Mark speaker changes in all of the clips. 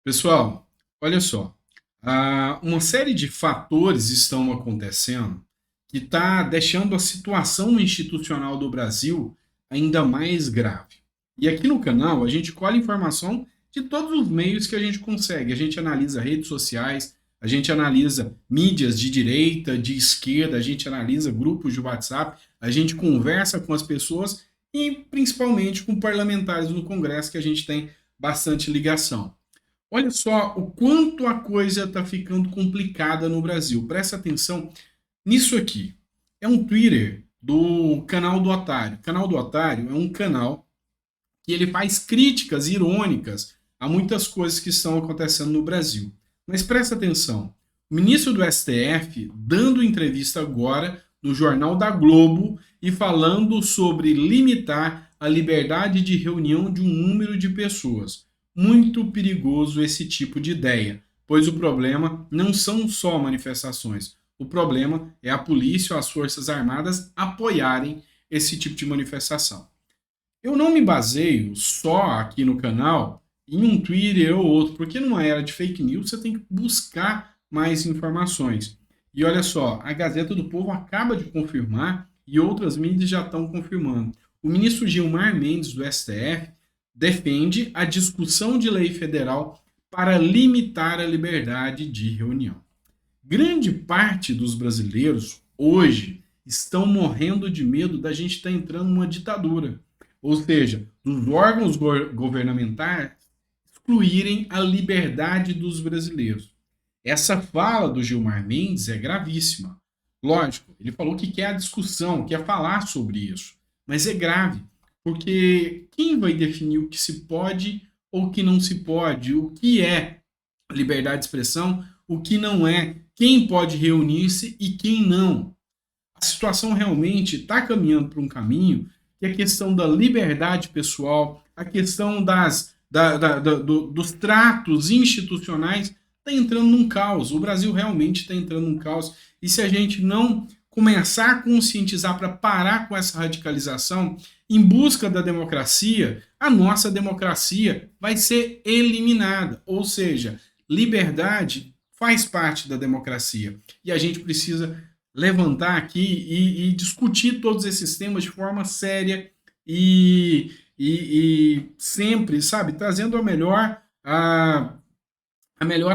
Speaker 1: Pessoal, olha só, uma série de fatores estão acontecendo que está deixando a situação institucional do Brasil ainda mais grave. E aqui no canal a gente colhe informação de todos os meios que a gente consegue. A gente analisa redes sociais, a gente analisa mídias de direita, de esquerda, a gente analisa grupos de WhatsApp, a gente conversa com as pessoas e principalmente com parlamentares no Congresso que a gente tem bastante ligação. Olha só o quanto a coisa está ficando complicada no Brasil. Presta atenção nisso aqui. É um Twitter do canal do Otário. O canal do Otário é um canal que ele faz críticas irônicas a muitas coisas que estão acontecendo no Brasil. Mas presta atenção. O ministro do STF dando entrevista agora no Jornal da Globo e falando sobre limitar a liberdade de reunião de um número de pessoas. Muito perigoso esse tipo de ideia, pois o problema não são só manifestações. O problema é a polícia ou as forças armadas apoiarem esse tipo de manifestação. Eu não me baseio só aqui no canal em um Twitter ou outro, porque numa era de fake news você tem que buscar mais informações. E olha só, a Gazeta do Povo acaba de confirmar e outras mídias já estão confirmando. O ministro Gilmar Mendes do STF defende a discussão de lei federal para limitar a liberdade de reunião. Grande parte dos brasileiros hoje estão morrendo de medo da gente estar entrando numa ditadura. Ou seja, dos órgãos governamentais excluírem a liberdade dos brasileiros. Essa fala do Gilmar Mendes é gravíssima. Lógico, ele falou que quer a discussão, quer falar sobre isso, mas é grave, porque quem vai definir o que se pode ou o que não se pode, o que é liberdade de expressão, o que não é, quem pode reunir-se e quem não. A situação realmente está caminhando para um caminho que a questão da liberdade pessoal, a questão dos tratos institucionais está entrando num caos. O Brasil realmente está entrando num caos. E se a gente não começar a conscientizar para parar com essa radicalização em busca da democracia, a nossa democracia vai ser eliminada. Ou seja, liberdade faz parte da democracia. E a gente precisa levantar aqui e discutir todos esses temas de forma séria e sempre, sabe, trazendo a melhor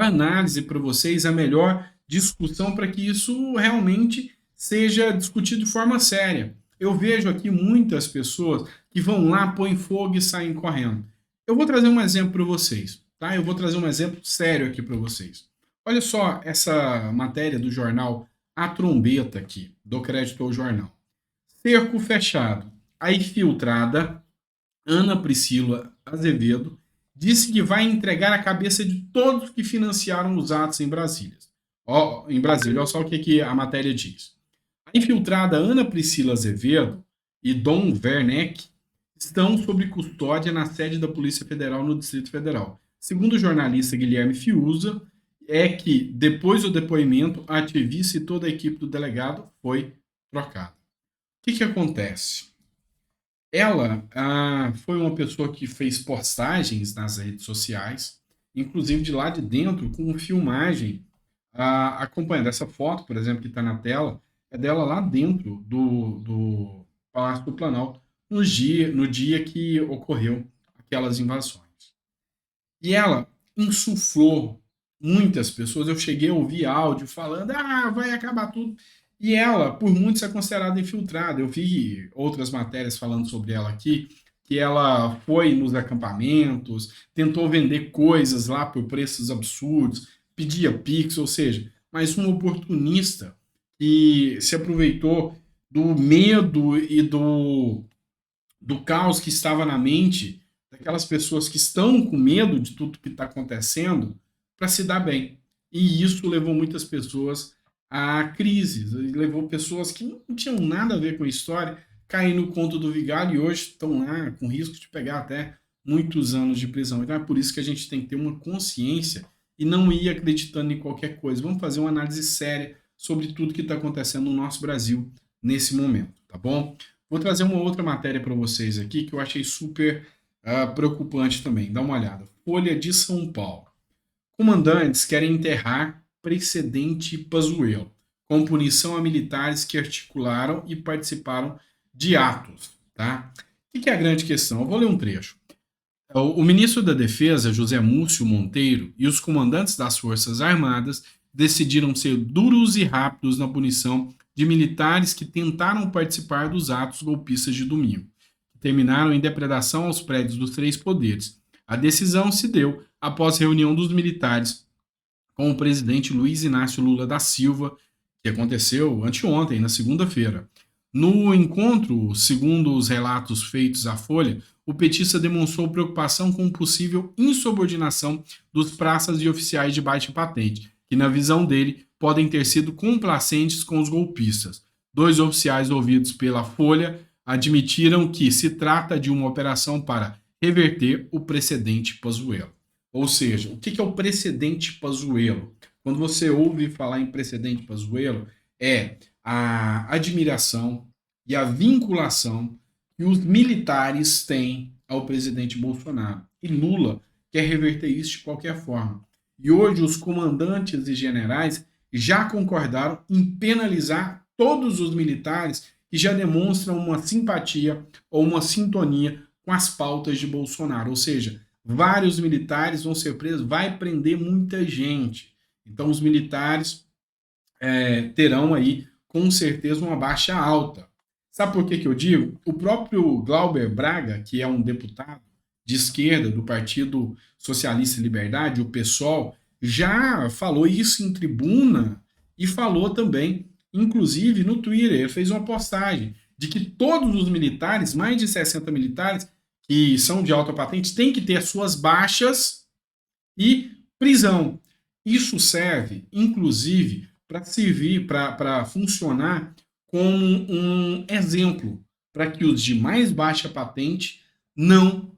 Speaker 1: análise para vocês, a melhor discussão para que isso realmente seja discutido de forma séria. Eu vejo aqui muitas pessoas que vão lá, põem fogo e saem correndo. Eu vou trazer um exemplo para vocês, tá? Eu vou trazer um exemplo sério aqui para vocês. Olha só essa matéria do jornal A Trombeta aqui, dou crédito ao jornal. Cerco fechado. A infiltrada Ana Priscila Azevedo disse que vai entregar a cabeça de todos que financiaram os atos em Brasília. Em Brasília, olha só o que a matéria diz. A infiltrada Ana Priscila Azevedo e Dom Werneck estão sob custódia na sede da Polícia Federal no Distrito Federal. Segundo o jornalista Guilherme Fiuza, é que depois do depoimento, a ativista e toda a equipe do delegado foi trocada. O que acontece? Ela foi uma pessoa que fez postagens nas redes sociais, inclusive de lá de dentro, com filmagem acompanhando. Essa foto, por exemplo, que está na tela, é dela lá dentro do Palácio do Planalto, no dia que ocorreu aquelas invasões. E ela insuflou muitas pessoas. Eu cheguei a ouvir áudio falando, vai acabar tudo. E ela, por muitos, é considerada infiltrada. Eu vi outras matérias falando sobre ela aqui, que ela foi nos acampamentos, tentou vender coisas lá por preços absurdos, pedia Pix, ou seja, mas uma oportunista que se aproveitou do medo e do caos que estava na mente daquelas pessoas que estão com medo de tudo que está acontecendo para se dar bem. E isso levou muitas pessoas a crises, levou pessoas que não tinham nada a ver com a história cair no conto do vigário e hoje estão lá com risco de pegar até muitos anos de prisão. Então é por isso que a gente tem que ter uma consciência e não ir acreditando em qualquer coisa. Vamos fazer uma análise séria sobre tudo que está acontecendo no nosso Brasil nesse momento, tá bom? Vou trazer uma outra matéria para vocês aqui que eu achei super preocupante também. Dá uma olhada. Folha de São Paulo. Comandantes querem enterrar precedente Pazuello, com punição a militares que articularam e participaram de atos. Tá? O que é a grande questão? Eu vou ler um trecho. O ministro da Defesa, José Múcio Monteiro, e os comandantes das Forças Armadas decidiram ser duros e rápidos na punição de militares que tentaram participar dos atos golpistas de domingo, que terminaram em depredação aos prédios dos três poderes. A decisão se deu após reunião dos militares com o presidente Luiz Inácio Lula da Silva, que aconteceu anteontem, na segunda-feira. No encontro, segundo os relatos feitos à Folha, o petista demonstrou preocupação com possível insubordinação dos praças e oficiais de baixa patente, que, na visão dele, podem ter sido complacentes com os golpistas. Dois oficiais ouvidos pela Folha admitiram que se trata de uma operação para reverter o precedente Pazuello. Ou seja, o que é o precedente Pazuello? Quando você ouve falar em precedente Pazuello, é a admiração e a vinculação que os militares têm ao presidente Bolsonaro. E Lula quer reverter isso de qualquer forma. E hoje os comandantes e generais já concordaram em penalizar todos os militares que já demonstram uma simpatia ou uma sintonia com as pautas de Bolsonaro. Ou seja, vários militares vão ser presos, vai prender muita gente. Então os militares terão aí com certeza uma baixa alta. Sabe por que eu digo? O próprio Glauber Braga, que é um deputado de esquerda do Partido Socialista e Liberdade, o PSOL, já falou isso em tribuna e falou também, inclusive no Twitter, ele fez uma postagem de que todos os militares, mais de 60 militares, que são de alta patente, têm que ter as suas baixas e prisão. Isso serve, inclusive, para funcionar como um exemplo para que os de mais baixa patente não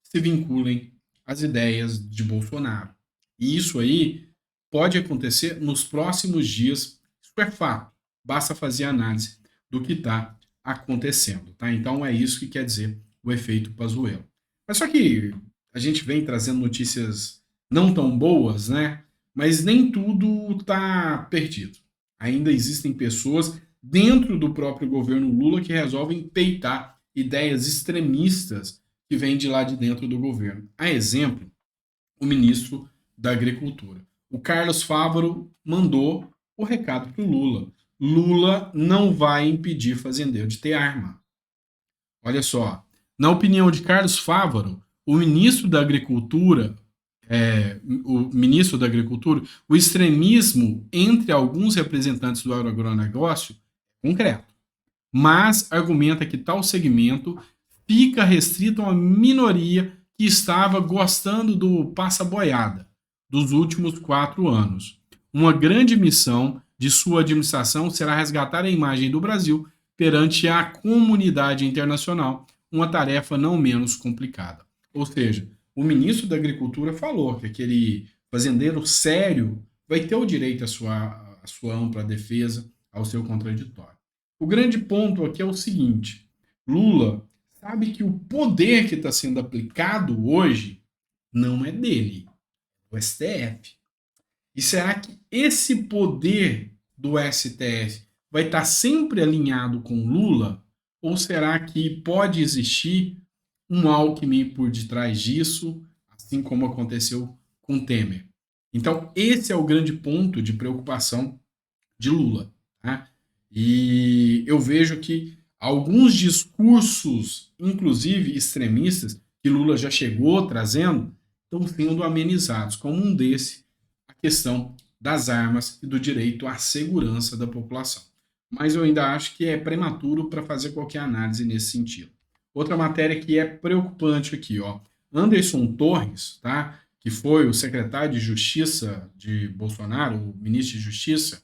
Speaker 1: se vinculem às ideias de Bolsonaro. E isso aí pode acontecer nos próximos dias. Isso é fato. Basta fazer análise do que está acontecendo. Tá? Então é isso que quer dizer o efeito Pazuello. Mas só que a gente vem trazendo notícias não tão boas, né? Mas nem tudo está perdido. Ainda existem pessoas dentro do próprio governo Lula que resolvem peitar ideias extremistas que vêm de lá de dentro do governo. A exemplo, o ministro da Agricultura. O Carlos Fávaro mandou o recado para o Lula. Lula não vai impedir fazendeiro de ter arma. Olha só, na opinião de Carlos Fávaro, o ministro da Agricultura, o extremismo entre alguns representantes do agronegócio é concreto, mas argumenta que tal segmento fica restrito a uma minoria que estava gostando do passa-boiada dos últimos 4 anos. Uma grande missão de sua administração será resgatar a imagem do Brasil perante a comunidade internacional, uma tarefa não menos complicada. Ou seja, o ministro da Agricultura falou que aquele fazendeiro sério vai ter o direito à sua ampla defesa, ao seu contraditório. O grande ponto aqui é o seguinte: Lula sabe que o poder que está sendo aplicado hoje não é dele, é do STF. E será que esse poder do STF vai estar sempre alinhado com Lula? Ou será que pode existir um Alckmin por detrás disso, assim como aconteceu com Temer? Então, esse é o grande ponto de preocupação de Lula. Tá? E eu vejo que alguns discursos, inclusive extremistas, que Lula já chegou trazendo, estão sendo amenizados, como um desse, a questão das armas e do direito à segurança da população. Mas eu ainda acho que é prematuro para fazer qualquer análise nesse sentido. Outra matéria que é preocupante aqui, ó. Anderson Torres, tá? Que foi o secretário de Justiça de Bolsonaro, o ministro de Justiça,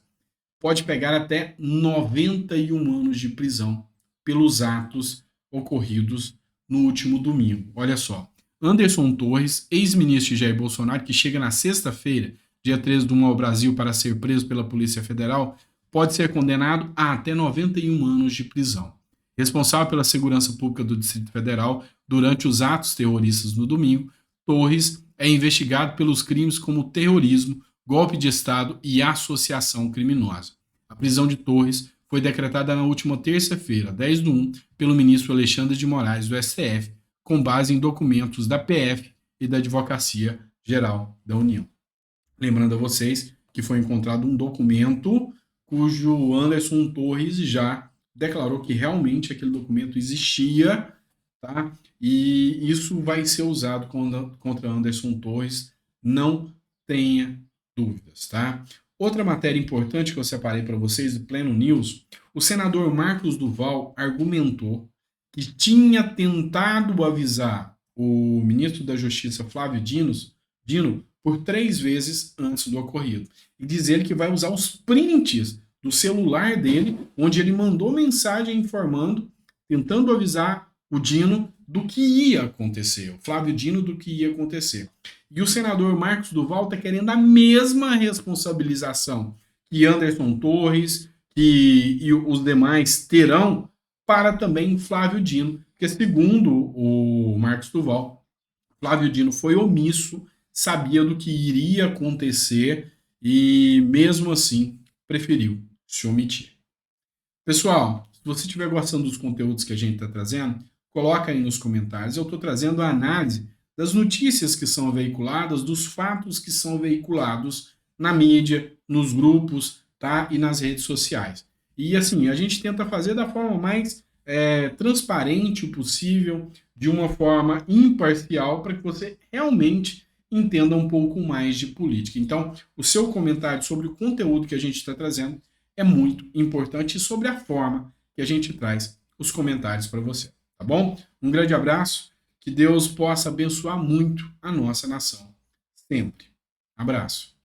Speaker 1: pode pegar até 91 anos de prisão pelos atos ocorridos no último domingo. Olha só, Anderson Torres, ex-ministro de Jair Bolsonaro, que chega na sexta-feira, dia 13 do 1 ao Brasil, para ser preso pela Polícia Federal, pode ser condenado a até 91 anos de prisão. Responsável pela segurança pública do Distrito Federal durante os atos terroristas no domingo, Torres é investigado pelos crimes como terrorismo, golpe de Estado e associação criminosa. A prisão de Torres foi decretada na última terça-feira, 10/1, pelo ministro Alexandre de Moraes do STF, com base em documentos da PF e da Advocacia Geral da União. Lembrando a vocês que foi encontrado um documento cujo Anderson Torres já declarou que realmente aquele documento existia, tá? E isso vai ser usado contra Anderson Torres, não tenha dúvidas, tá? Outra matéria importante que eu separei para vocês do Pleno News, o senador Marcos Duval argumentou que tinha tentado avisar o ministro da Justiça, Flávio Dino, por 3 vezes antes do ocorrido. E dizer que vai usar os prints do celular dele, onde ele mandou mensagem informando, tentando avisar o Dino do que ia acontecer, o Flávio Dino do que ia acontecer. E o senador Marcos Duval está querendo a mesma responsabilização que Anderson Torres e os demais terão para também Flávio Dino, porque segundo o Marcos Duval, Flávio Dino foi omisso, sabia do que iria acontecer e mesmo assim preferiu se omitir. Pessoal, se você estiver gostando dos conteúdos que a gente está trazendo, coloca aí nos comentários. Eu estou trazendo a análise das notícias que são veiculadas, dos fatos que são veiculados na mídia, nos grupos, tá? E nas redes sociais. E assim, a gente tenta fazer da forma mais transparente possível, de uma forma imparcial, para que você realmente entenda um pouco mais de política. Então, o seu comentário sobre o conteúdo que a gente está trazendo é muito importante, e sobre a forma que a gente traz os comentários para você, tá bom? Um grande abraço, que Deus possa abençoar muito a nossa nação, sempre. Abraço.